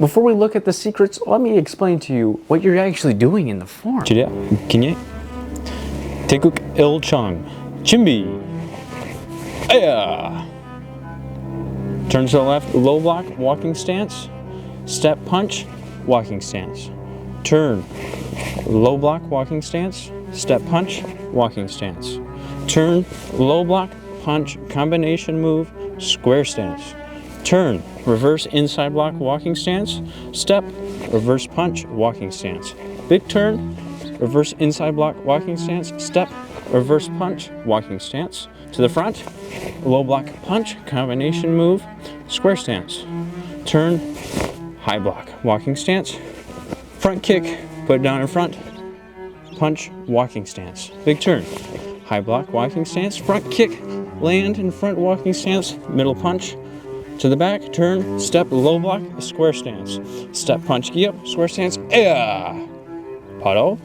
before we look at the secrets, let me explain to you what you're actually doing in the form. Taeguek il Chong. Chimbi. Aya. Turn to the left, low block, walking stance. Step punch, walking stance. Turn, low block, walking stance. Step punch, walking stance. Turn, low block, punch, combination move, square stance. Turn, reverse inside block, walking stance. Step, reverse punch, walking stance. Big turn, reverse inside block, walking stance. Step, reverse punch, walking stance. To the front, low block, punch, combination move, square stance. Turn, high block, walking stance. Front kick, put it down in front. Punch, walking stance. Big turn, high block, walking stance. Front kick, land in front, walking stance. Middle punch. To the back, turn, step, low block, square stance. Step, punch, gi up, square stance. Yeah. Pado.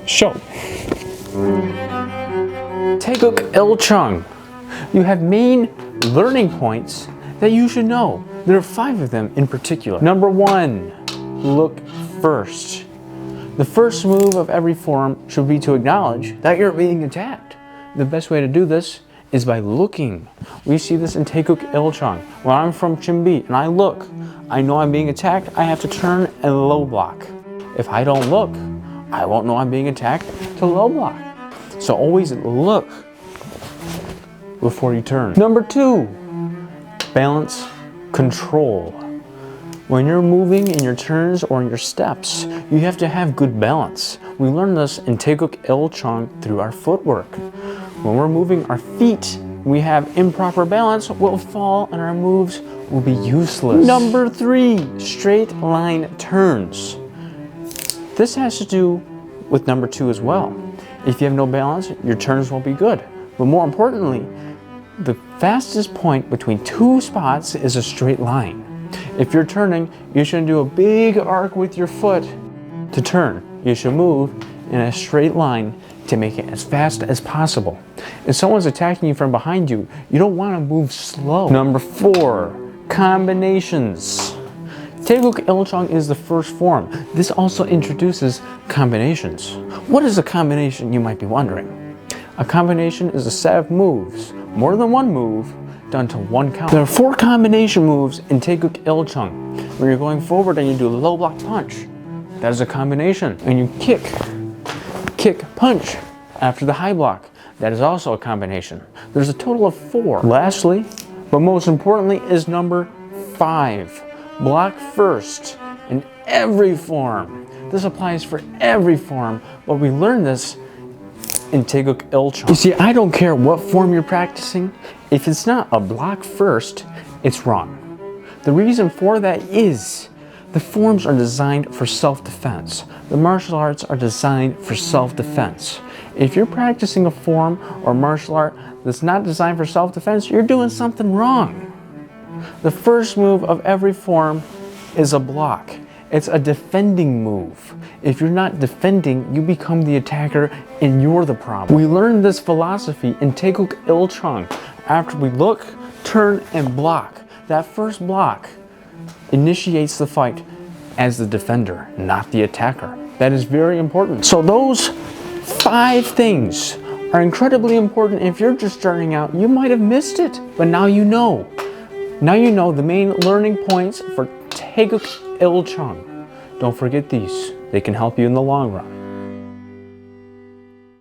Show. Taeguek il Chong. You have main learning points that you should know. There are 5 of them in particular. Number 1, look first. The first move of every form should be to acknowledge that you're being attacked. The best way to do this is by looking. We see this in Taeguek il Chong. When I'm from Chimbi and I look, I know I'm being attacked, I have to turn and low block. If I don't look, I won't know I'm being attacked to low block. So always look before you turn. Number 2, balance control. When you're moving in your turns or in your steps, you have to have good balance. We learn this in Taeguek il Chong through our footwork. When we're moving our feet, we have improper balance, we'll fall and our moves will be useless. Number 3, straight line turns. This has to do with number 2 as well. If you have no balance, your turns won't be good. But more importantly, the fastest point between 2 spots is a straight line. If you're turning, you shouldn't do a big arc with your foot to turn. You should move in a straight line to make it as fast as possible. If someone's attacking you from behind you, you don't want to move slow. Number 4, combinations. Taeguek il Chong is the first form. This also introduces combinations. What is a combination, you might be wondering? A combination is a set of moves, more than one move, done to one count. There are 4 combination moves in Taeguek il Chong. When you're going forward and you do a low block punch, that is a combination. And you kick, punch after the high block. That is also a combination. There's a total of 4. Lastly, but most importantly, is number 5. Block first in every form. This applies for every form, but we learn this in Taeguek il Chong. You see, I don't care what form you're practicing. If it's not a block first, it's wrong. The reason for that is the forms are designed for self-defense. The martial arts are designed for self-defense. If you're practicing a form or martial art that's not designed for self-defense, you're doing something wrong. The first move of every form is a block. It's a defending move. If you're not defending, you become the attacker and you're the problem. We learned this philosophy in Taeguek il Chong. After we look, turn, and block. That first block initiates the fight as the defender, not the attacker. That is very important. So those 5 things are incredibly important. If you're just starting out, you might have missed it, but now you know. Now you know the main learning points for Taeguek il Chong. Don't forget these. They can help you in the long run.